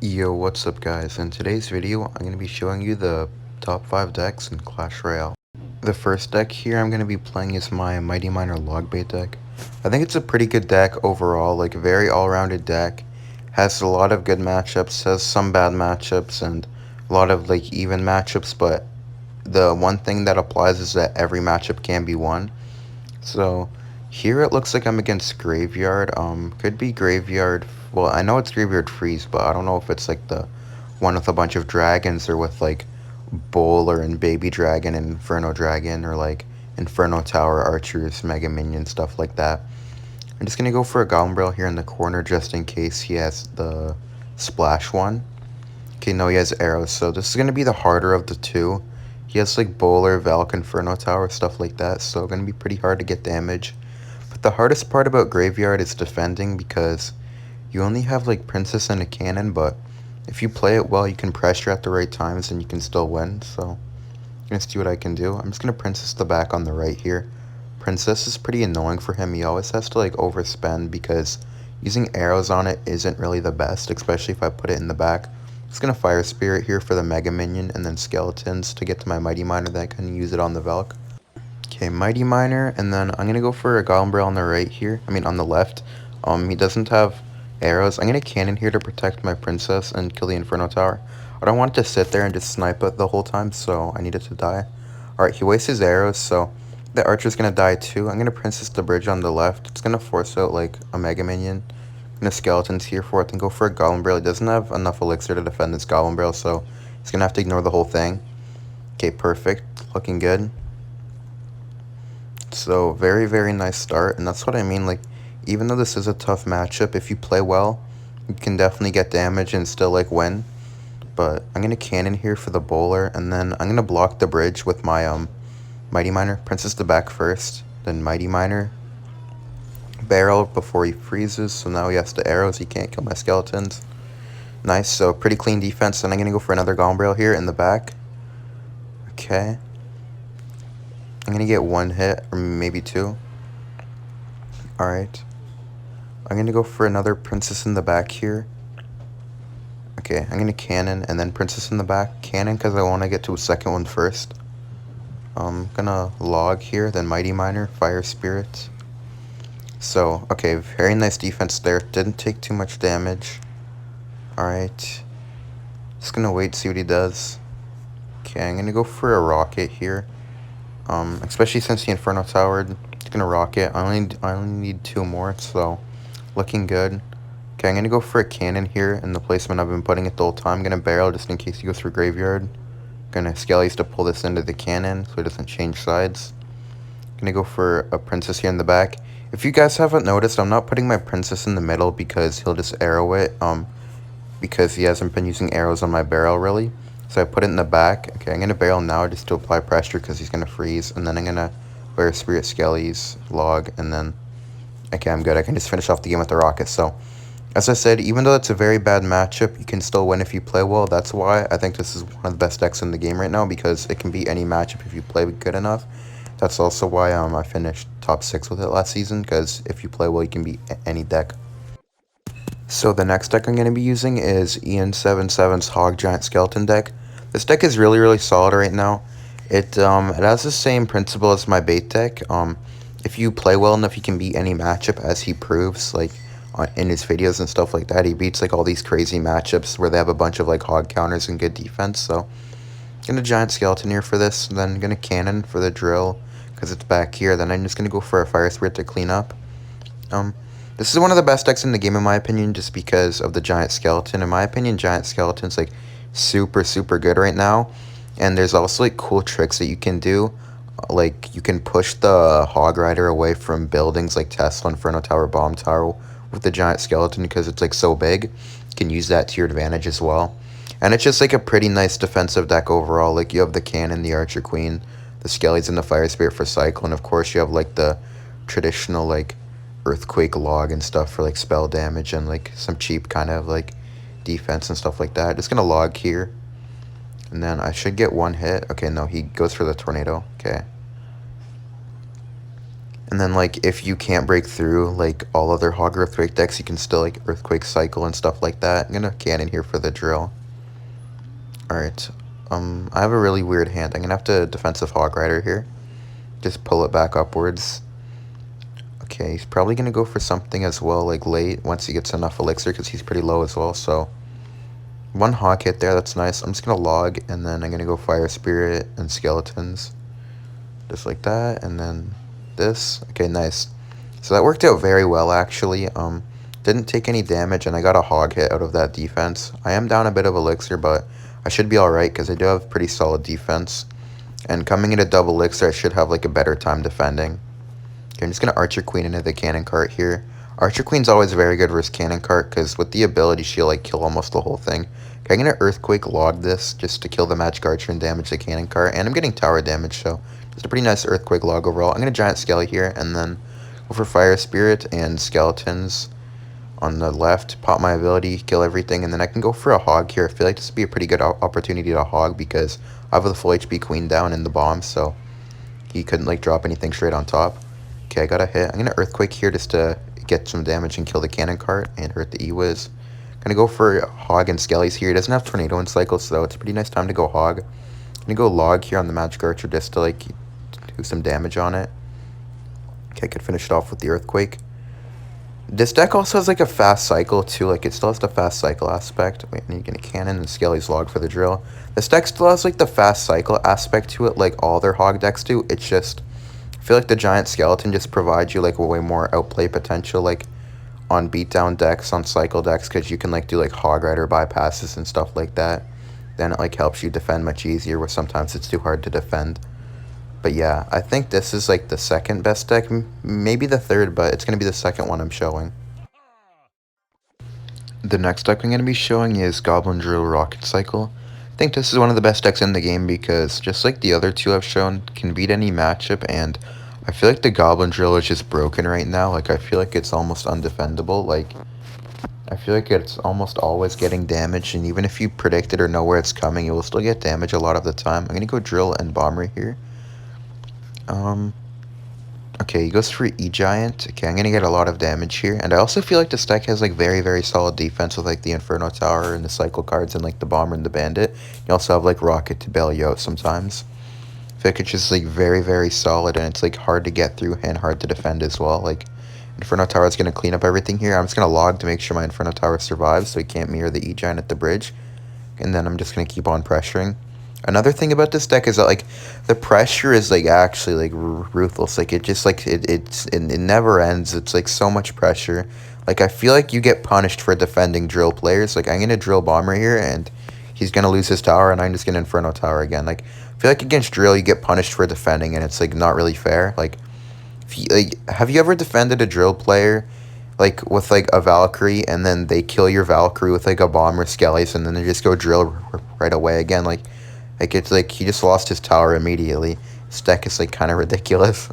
Yo, what's up guys? In today's video, I'm going to be showing you the top 5 decks in Clash Royale. The first deck here I'm going to be playing is my Mighty Miner Logbait deck. I think it's a pretty good deck overall, like a very all-rounded deck. Has a lot of good matchups, has some bad matchups, and a lot of like even matchups, but the one thing that applies is that every matchup can be won. So here it looks like I'm against Graveyard. Could be Graveyard. Well, I know it's Graveyard Freeze, but I don't know if it's like the one with a bunch of dragons or with like Bowler and Baby Dragon and Inferno Dragon or like Inferno Tower Archers, Mega Minion, stuff like that. I'm just gonna go for a Goblin Barrel here in the corner just in case he has the splash one. Okay, no, he has arrows, so this is gonna be the harder of the two. He has like Bowler, Valk, Inferno Tower, stuff like that, so gonna be pretty hard to get damage. But the hardest part about Graveyard is defending because you only have like Princess and a cannon, but if you play it well, you can pressure at the right times and you can still win. So I'm gonna see what I can do. I'm just gonna Princess the back on the right here. Princess is pretty annoying for him. He always has to like overspend because using arrows on it isn't really the best, especially if I put it in the back. I'm just gonna Fire Spirit here for the Mega Minion and then Skeletons to get to my Mighty Miner that I can use it on the Valk. Okay, Mighty Miner, and then I'm gonna go for a Goblin Barrel on the right here. I mean on the left. He doesn't have arrows. I'm gonna cannon here to protect my princess and kill the Inferno Tower. I don't want it to sit there and just snipe it the whole time, so I need it to die. Alright, he wastes his arrows, so the archer's gonna die too. I'm gonna princess the bridge on the left. It's gonna force out like a Mega Minion. I'm gonna Skeletons here for it and go for a Goblin Barrel. He doesn't have enough elixir to defend this Goblin Barrel, so he's gonna have to ignore the whole thing. Okay, perfect. Looking good. So very, very nice start, and that's what I mean, like, even though this is a tough matchup, if you play well, you can definitely get damage and still, like, win. But I'm going to cannon here for the bowler, and then I'm going to block the bridge with my Mighty Miner. Princess the back first, then Mighty Miner. Barrel before he freezes, so now he has to arrows, he can't kill my skeletons. Nice, so pretty clean defense, and I'm going to go for another Goblin Barrel here in the back. Okay. I'm going to get one hit, or maybe two. Alright. I'm going to go for another Princess in the back here. Okay, I'm going to cannon and then Princess in the back. Cannon because I want to get to a second one first. I'm going to log here, then Mighty Miner, Fire Spirit. So, okay, very nice defense there. Didn't take too much damage. Alright. Just going to wait, see what he does. Okay, I'm going to go for a rocket here. Especially since the Inferno Tower, it's going to rocket. I only need two more, so looking good. Okay, I'm going to go for a cannon here in the placement I've been putting it the whole time. I'm going to barrel just in case he goes through Graveyard. Going to Skellies to pull this into the cannon so it doesn't change sides. Going to go for a Princess here in the back. If you guys haven't noticed, I'm not putting my Princess in the middle because he'll just arrow it. Because he hasn't been using arrows on my barrel really. So I put it in the back. Okay, I'm going to barrel now just to apply pressure because he's going to freeze. And then I'm going to Fire Spirit Skellies, log, and then... Okay, I'm good. I can just finish off the game with the rocket. So, as I said, even though it's a very bad matchup, you can still win if you play well. That's why I think this is one of the best decks in the game right now, because it can beat any matchup if you play good enough. That's also why I finished top 6 with it last season, because if you play well, you can beat any deck. So the next deck I'm going to be using is Ian77's Hog Giant Skeleton deck. This deck is really, really solid right now. It has the same principle as my bait deck. If you play well enough, you can beat any matchup, as he proves, like, in his videos and stuff like that. He beats, like, all these crazy matchups where they have a bunch of, like, hog counters and good defense. So, gonna Giant Skeleton here for this, then gonna Cannon for the drill, because it's back here. Then I'm just gonna go for a Fire Spirit to clean up. This is one of the best decks in the game, in my opinion, just because of the Giant Skeleton. In my opinion, Giant Skeleton's, like, super, super good right now. And there's also, like, cool tricks that you can do. Like, you can push the Hog Rider away from buildings like Tesla, Inferno Tower, Bomb Tower with the Giant Skeleton because it's, like, so big. You can use that to your advantage as well. And it's just, like, a pretty nice defensive deck overall. Like, you have the Cannon, the Archer Queen, the Skellies, and the Fire Spirit for Cycle. And, of course, you have, like, the traditional, like, Earthquake log and stuff for, like, spell damage and, like, some cheap kind of, like, defense and stuff like that. Just gonna log here. And then I should get one hit. Okay, no, he goes for the tornado. Okay. And then, like, if you can't break through, like, all other Hog Earthquake decks, you can still, like, Earthquake Cycle and stuff like that. I'm gonna cannon here for the drill. Alright. I have a really weird hand. I'm gonna have to Defensive Hog Rider here. Just pull it back upwards. Okay, he's probably gonna go for something as well, like, late, once he gets enough Elixir, because he's pretty low as well, so... One Hog hit there, that's nice. I'm just gonna log, and then I'm gonna go Fire Spirit and Skeletons. Just like that, and then... this. Okay, nice. So that worked out very well, actually. Didn't take any damage, and I got a hog hit out of that defense. I am down a bit of elixir, but I should be alright, because I do have pretty solid defense. And coming into double elixir, I should have, like, a better time defending. Okay, I'm just going to Archer Queen into the Cannon Cart here. Archer Queen's always very good versus Cannon Cart, because with the ability, she'll, like, kill almost the whole thing. Okay, I'm going to Earthquake log this, just to kill the Magic Archer and damage the Cannon Cart. And I'm getting tower damage, so... it's a pretty nice Earthquake log overall. I'm going to Giant Skelly here, and then go for Fire Spirit and Skeletons on the left. Pop my ability, kill everything, and then I can go for a Hog here. I feel like this would be a pretty good opportunity to Hog, because I have the full HP Queen down in the bomb, so he couldn't, like, drop anything straight on top. Okay, I got a hit. I'm going to Earthquake here just to get some damage and kill the Cannon Cart and hurt the E-Wiz. Going to go for Hog and Skellies here. He doesn't have Tornado and Cycle, so it's a pretty nice time to go Hog. Going to go Log here on the Magic Archer just to, like, do some damage on it. Okay, I could finish it off with the Earthquake. This deck also has, like, a fast cycle, too. Like, it still has the fast cycle aspect. Wait, I need to get a cannon and Skelly's log for the drill. This deck still has, like, the fast cycle aspect to it, like all their Hog decks do. It's just, I feel like the Giant Skeleton just provides you, like, way more outplay potential, like, on beatdown decks, on cycle decks, because you can, like, do, like, Hog Rider bypasses and stuff like that. Then it, like, helps you defend much easier, where sometimes it's too hard to defend. But yeah, I think this is, like, the second best deck, maybe the third, but it's going to be the second one I'm showing. The next deck I'm going to be showing is Goblin Drill Rocket Cycle. I think this is one of the best decks in the game because, just like the other two I've shown, can beat any matchup, and I feel like the Goblin Drill is just broken right now. Like, I feel like it's almost undefendable. Like, I feel like it's almost always getting damage, and even if you predict it or know where it's coming, it will still get damage a lot of the time. I'm going to go Drill and Bomber here. Okay, he goes for E-Giant. Okay, I'm gonna get a lot of damage here. And I also feel like this deck has, like, very, very solid defense with, like, the Inferno Tower and the Cycle cards and, like, the Bomber and the Bandit. You also have, like, Rocket to bail you out sometimes. I feel like it's just, like, very, very solid, and it's, like, hard to get through and hard to defend as well. Like, Inferno Tower is gonna clean up everything here. I'm just gonna log to make sure my Inferno Tower survives so he can't mirror the E-Giant at the bridge. And then I'm just gonna keep on pressuring. Another thing about this deck is that, like, the pressure is, like, actually, like, ruthless. Like, it just, like, it never ends. It's, like, so much pressure. Like, I feel like you get punished for defending drill players. Like, I'm gonna drill Bomber here, and he's gonna lose his tower, and I'm just gonna Inferno Tower again. Like, I feel like against drill, you get punished for defending, and it's, like, not really fair. Like, have you ever defended a drill player, like, with, like, a Valkyrie, and then they kill your Valkyrie with, like, a Bomber Skellies, and then they just go drill right away again? Like, it's like he just lost his tower immediately. This deck is, like, kind of ridiculous.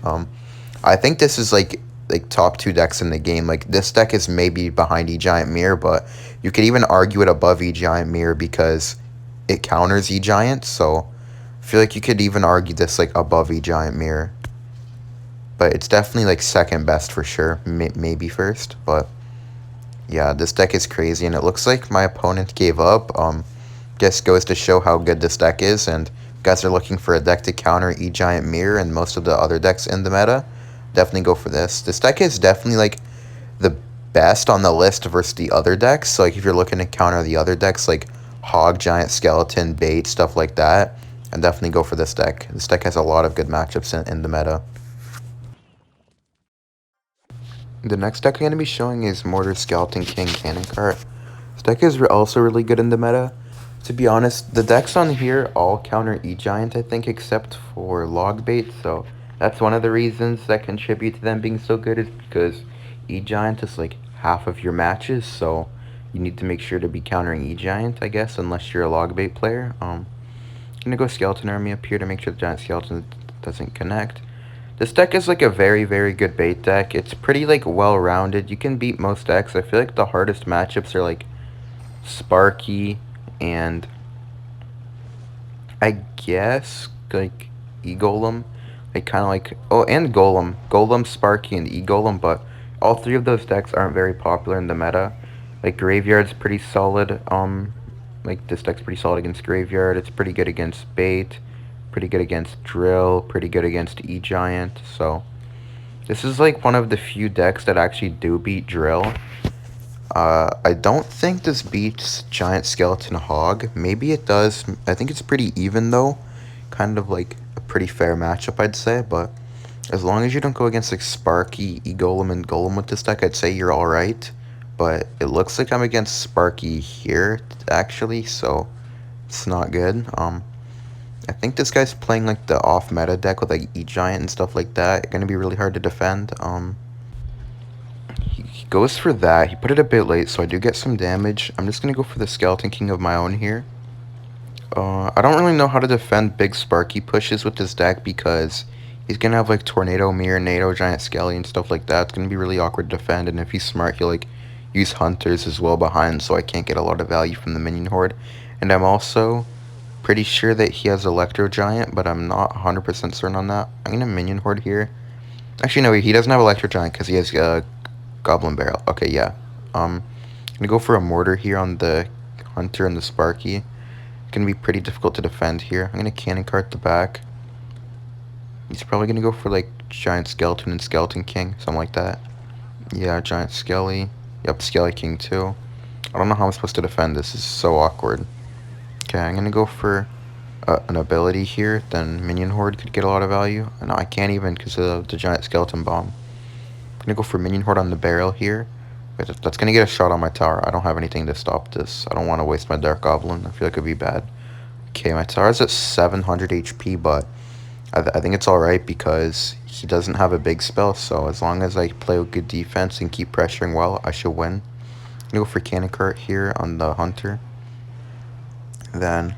I think this is, like top 2 decks in the game. Like, this deck is maybe behind E-Giant Mirror, but you could even argue it above E-Giant Mirror because it counters E-Giant. So I feel like you could even argue this, like, above E-Giant Mirror. But it's definitely, like, second best for sure. Maybe first. But yeah, this deck is crazy, and it looks like my opponent gave up. Just goes to show how good this deck is, and if you guys are looking for a deck to counter E-Giant Mirror and most of the other decks in the meta, definitely go for this. This deck is definitely, like, the best on the list versus the other decks. So, like, if you're looking to counter the other decks, like Hog, Giant, Skeleton, Bait, stuff like that, and definitely go for this deck. This deck has a lot of good matchups in the meta. The next deck I'm going to be showing is Mortar Skeleton King Cannon Cart. This deck is also really good in the meta. To be honest, the decks on here all counter E-Giant, I think, except for Logbait, so that's one of the reasons that contribute to them being so good is because E-Giant is, like, half of your matches, so you need to make sure to be countering E-Giant, I guess, unless you're a Logbait player. I'm gonna go Skeleton Army up here to make sure the Giant Skeleton doesn't connect. This deck is, like, a very, very good bait deck. It's pretty, like, well-rounded. You can beat most decks. I feel like the hardest matchups are, like, Sparky and I guess, like, E-Golem. Like kind of like, oh, and Golem, Sparky, and E-Golem, but all three of those decks aren't very popular in the meta. Like Graveyard's pretty solid. Like this deck's pretty solid against Graveyard. It's pretty good against Bait, pretty good against Drill, pretty good against E-Giant. So this is like one of the few decks that actually do beat Drill. I don't think this beats Giant Skeleton Hog. Maybe it does. I think it's pretty even though. Kind of like a pretty fair matchup, I'd say. But as long as you don't go against like Sparky, E-Golem, and Golem with this deck, I'd say you're alright. But it looks like I'm against Sparky here, actually, so it's not good. I think this guy's playing like the off-meta deck with like E-Giant and stuff like that. It's gonna be really hard to defend. He goes for that. He put it a bit late, so I do get some damage. I'm just going to go for the Skeleton King of my own here. I don't really know how to defend big Sparky pushes with this deck because he's going to have like Tornado, Mirror, NATO, Giant Skelly, and stuff like that. It's going to be really awkward to defend, and if he's smart, he'll like use Hunters as well behind, so I can't get a lot of value from the minion horde. And I'm also pretty sure that he has Electro Giant, but I'm not 100% certain on that. I'm going to minion horde here. Actually, no, he doesn't have Electro Giant because he has Goblin Barrel. Okay, yeah. I'm gonna go for a Mortar here on the Hunter and the Sparky. It's gonna be pretty difficult to defend here. I'm gonna Cannon Cart the back. He's probably gonna go for like Giant Skeleton and Skeleton King, something like that. Yeah, Giant Skelly. Yep, Skelly King too. I don't know how I'm supposed to defend this. This is so awkward. Okay, I'm gonna go for an ability here. Then Minion Horde could get a lot of value. No, I can't even because of the Giant Skeleton Bomb. I'm gonna go for Minion Horde on the barrel here. Wait, that's gonna get a shot on my tower. I don't have anything to stop this. I don't want to waste my Dark Goblin. I feel like it'd be bad. Okay, my tower's at 700 HP, but I think it's alright because he doesn't have a big spell, so as long as I play with good defense and keep pressuring well, I should win. I'm gonna go for Cannon Cart here on the Hunter. Then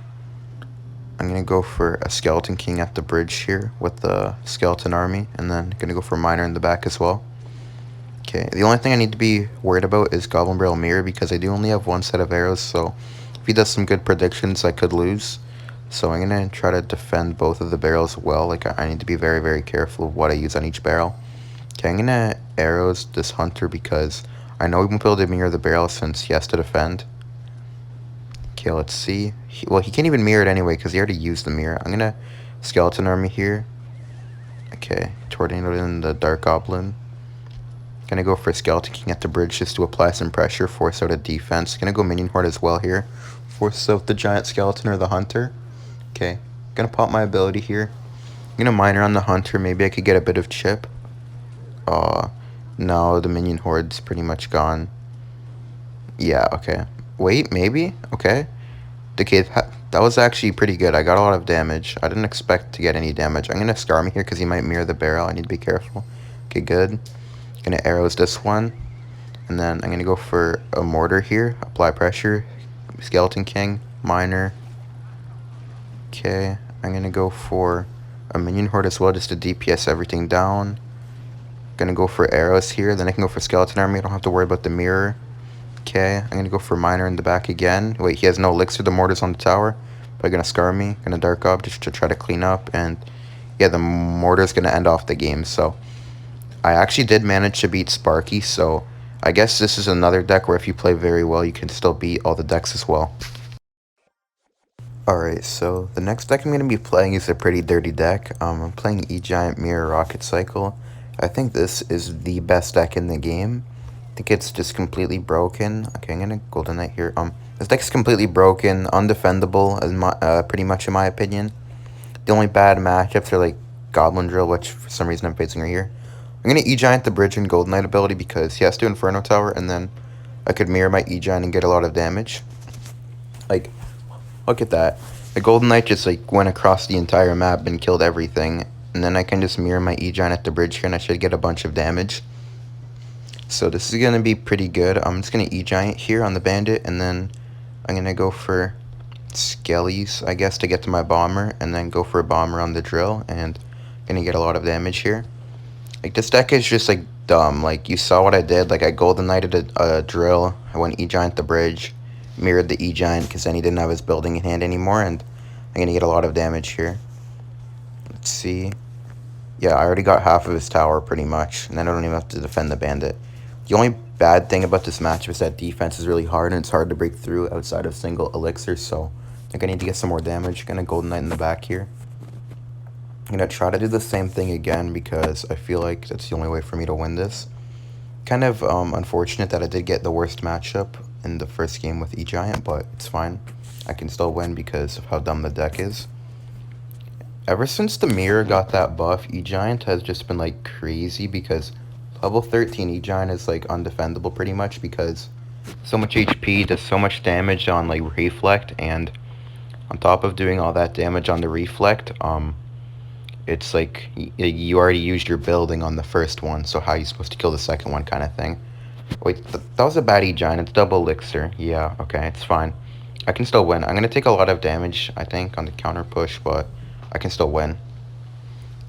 I'm gonna go for a Skeleton King at the bridge here with the Skeleton Army, and then gonna go for Miner in the back as well. Okay, the only thing I need to be worried about is Goblin Barrel Mirror because I do only have one set of arrows, so if he does some good predictions, I could lose. So I'm going to try to defend both of the barrels well. Like, I need to be very, very careful of what I use on each barrel. Okay, I'm going to arrows this Hunter because I know he won't be able to mirror the barrel since he has to defend. Okay, let's see. Well, he can't even mirror it anyway because he already used the mirror. I'm going to Skeleton Army here. Okay, Tornado in the Dark Goblin. Gonna go for a Skeleton King at the bridge just to apply some pressure, force out a defense. Gonna go Minion Horde as well here. Force out the Giant Skeleton or the Hunter. Okay, gonna pop my ability here. I'm gonna Miner on the Hunter. Maybe I could get a bit of chip. No, the Minion Horde's pretty much gone. Yeah, okay. Wait, maybe? Okay. Okay, that was actually pretty good. I got a lot of damage. I didn't expect to get any damage. I'm gonna Scar me here because he might mirror the barrel. I need to be careful. Okay, good. Gonna arrows this one, and then I'm gonna go for a Mortar here, apply pressure, Skeleton King, Miner. Okay, I'm gonna go for a Minion Horde as well just to DPS everything down. Gonna go for arrows here, then I can go for Skeleton Army. I don't have to worry about the mirror. Okay, I'm gonna go for Miner in the back again. Wait, he has no elixir, the Mortar's on the tower, but I'm gonna Scar me, gonna Dark Ob just to try to clean up, and yeah, the Mortar's gonna end off the game, so I actually did manage to beat Sparky, so I guess this is another deck where if you play very well, you can still beat all the decks as well. Alright, so the next deck I'm going to be playing is a pretty dirty deck. I'm playing Egiant Rocket Cycle. I think this is the best deck in the game. I think it's just completely broken. Okay, I'm going to Golden Knight here. This deck's completely broken, undefendable, pretty much in my opinion. The only bad matchups are like Goblin Drill, which for some reason I'm facing right here. I'm going to E-Giant the bridge and Golden Knight ability because he has to Inferno Tower, and then I could mirror my E-Giant and get a lot of damage. Like, look at that. The Golden Knight just like went across the entire map and killed everything, and then I can just mirror my E-Giant at the bridge here and I should get a bunch of damage. So this is going to be pretty good. I'm just going to E-Giant here on the Bandit, and then I'm going to go for Skellies, I guess, to get to my Bomber, and then go for a Bomber on the Drill, and going to get a lot of damage here. Like, this deck is just, like, dumb. Like, you saw what I did. Like, I Golden Knighted a Drill. I went E-Giant the bridge. Mirrored the E-Giant because then he didn't have his building in hand anymore. And I'm going to get a lot of damage here. Let's see. Yeah, I already got half of his tower pretty much, and then I don't even have to defend the bandit. The only bad thing about this matchup is that defense is really hard, and it's hard to break through outside of single elixirs, so I think I need to get some more damage. Gonna Golden Knight in the back here. I'm gonna try to do the same thing again because I feel like that's the only way for me to win this. Kind of unfortunate that I did get the worst matchup in the first game with Egiant, but it's fine. I can still win because of how dumb the deck is. Ever since the mirror got that buff, Egiant has just been like crazy because level 13 Egiant is like undefendable pretty much because so much HP, does so much damage on like reflect, and on top of doing all that damage on the reflect, it's like you already used your building on the first one, so how are you supposed to kill the second one kind of thing. Wait, that was a bad Egiant, it's double elixir. Yeah, okay, it's fine. I can still win. I'm gonna take a lot of damage, I think, on the counter push, but I can still win.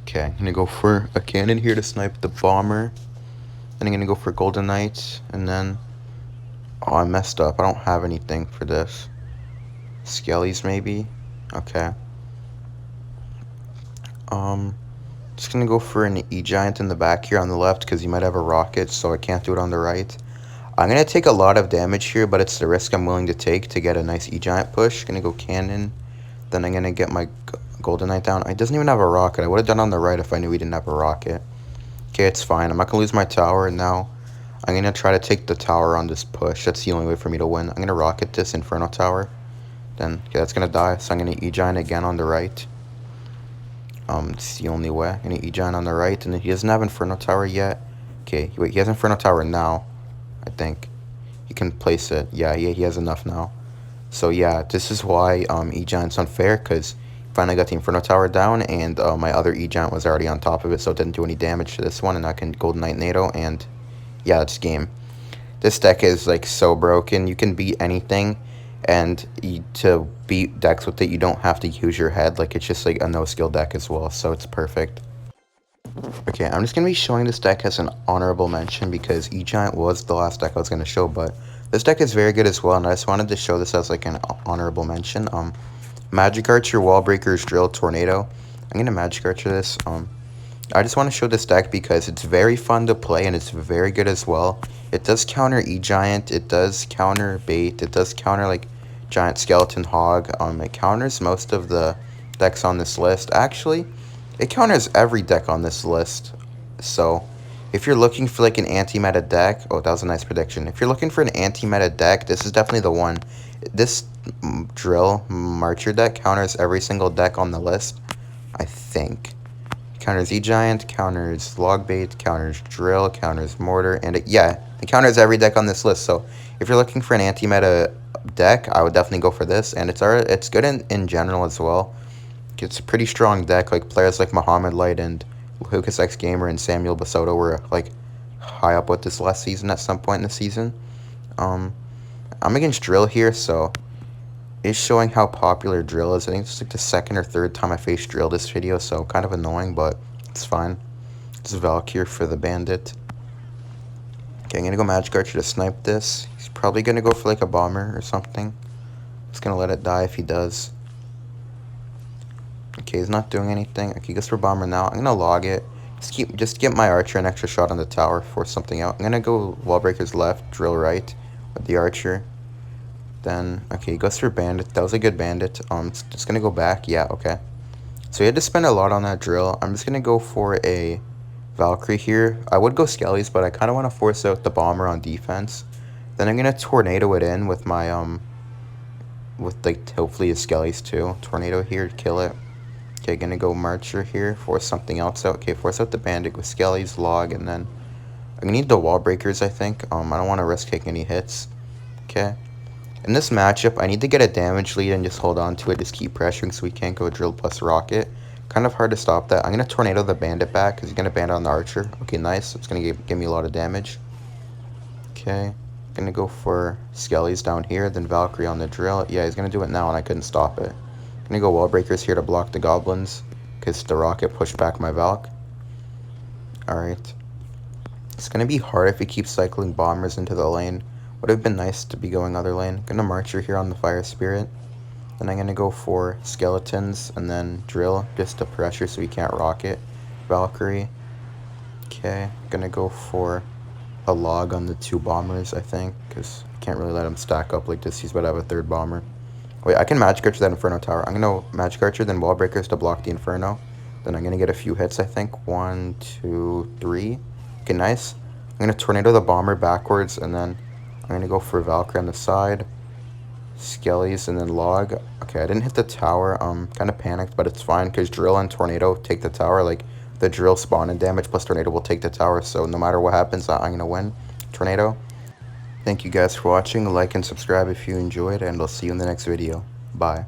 Okay, I'm gonna go for a cannon here to snipe the bomber. Then I'm gonna go for Golden Knight, and then... Oh, I messed up. I don't have anything for this. Skellies, maybe? Okay. Just gonna go for an E-Giant in the back here on the left, because he might have a rocket, so I can't do it on the right. I'm gonna take a lot of damage here, but it's the risk I'm willing to take to get a nice E-Giant push. Gonna go cannon. Then I'm gonna get my Golden Knight down. He doesn't even have a rocket. I would have done on the right if I knew he didn't have a rocket. Okay, it's fine. I'm not gonna lose my tower, and now I'm gonna try to take the tower on this push. That's the only way for me to win. I'm gonna rocket this Inferno tower. Then, okay, that's gonna die, so I'm gonna E-Giant again on the right. It's the only way. I'm gonna E-Giant on the right, and then he doesn't have Inferno tower yet. Okay, wait, he has Inferno tower now, I think. He can place it. Yeah, he has enough now. So yeah, this is why E-Giant's unfair, because finally got the Inferno tower down, and my other E-Giant was already on top of it, so it didn't do any damage to this one, and I can Golden Knight NATO, and yeah, that's game. This deck is like so broken. You can beat anything, and to beat decks with it, you don't have to use your head. Like, it's just like a no-skill deck as well, so it's perfect. Okay, I'm just going to be showing this deck as an honorable mention because E-Giant was the last deck I was going to show, but this deck is very good as well, and I just wanted to show this as like an honorable mention. Magic Archer, Wall Breakers, Drill, Tornado. I'm going to Magic Archer this. I just want to show this deck because it's very fun to play and it's very good as well. It does counter E-Giant, it does counter Bait, it does counter like Giant Skeleton Hog. It counters most of the decks on this list. Actually, it counters every deck on this list. So, if you're looking for like an anti-meta deck, oh, that was a nice prediction. If you're looking for an anti-meta deck, this is definitely the one. This Drill Marcher deck counters every single deck on the list, I think. Counters E-Giant, counters Logbait, counters Drill, counters Mortar, and it counters every deck on this list. So if you're looking for an anti-meta deck, I would definitely go for this, and it's good in general as well. It's a pretty strong deck. Like players like Muhammad Light and Lucas X Gamer and Samuel Basoto were like high up with this last season at some point in the season. I'm against Drill here, so it's showing how popular Drill is. I think it's like the second or third time I faced Drill this video, so kind of annoying, but it's fine. It's Valkyrie for the bandit. Okay, I'm gonna go Magic Archer to snipe this. He's probably gonna go for like a bomber or something. Just gonna let it die if he does. Okay, he's not doing anything. Okay, he goes for bomber now. I'm gonna log it. Just get my archer an extra shot on the tower, force something out. I'm gonna go Wall Breakers left, Drill right with the archer. Then, okay, he goes for bandit. That was a good bandit. Just gonna go back. Yeah, okay. So he had to spend a lot on that drill. I'm just gonna go for a Valkyrie here. I would go Skellies, but I kind of want to force out the bomber on defense. Then I'm gonna tornado it in with my with like hopefully a Skellies too. Tornado here to kill it. Okay, gonna go Marcher here. Force something else out. Okay, force out the bandit with Skellies, log, and then I'm gonna need the Wall Breakers. I think. I don't want to risk taking any hits. Okay. In this matchup, I need to get a damage lead and just hold on to it, just keep pressuring so we can't go Drill plus Rocket. Kind of hard to stop that. I'm going to Tornado the Bandit back because he's going to Bandit on the Archer. Okay, nice. It's going to give me a lot of damage. Okay, going to go for Skellies down here, then Valkyrie on the Drill. Yeah, he's going to do it now and I couldn't stop it. Going to go Wall Breakers here to block the Goblins because the Rocket pushed back my Valk. Alright. It's going to be hard if he keeps cycling Bombers into the lane. Would have been nice to be going other lane. Gonna Marcher here on the Fire Spirit. Then I'm gonna go for Skeletons and then Drill just to pressure so he can't rocket. Valkyrie. Okay, gonna go for a log on the 2 bombers, I think, because I can't really let him stack up like this. He's about to have a 3rd bomber. Wait, I can Magic Archer that Inferno Tower. I'm gonna Magic Archer, then Wall Breakers to block the Inferno. Then I'm gonna get a few hits, I think. 1, 2, 3. Okay, nice. I'm gonna Tornado the bomber backwards, and then I'm gonna go for Valkyrie on the side. Skellies, and then log. Okay, I didn't hit the tower. Kind of panicked, but it's fine, because Drill and Tornado take the tower. Like, the Drill spawn and damage plus Tornado will take the tower, so no matter what happens, I'm gonna win. Tornado. Thank you guys for watching. Like and subscribe if you enjoyed, and I'll see you in the next video. Bye.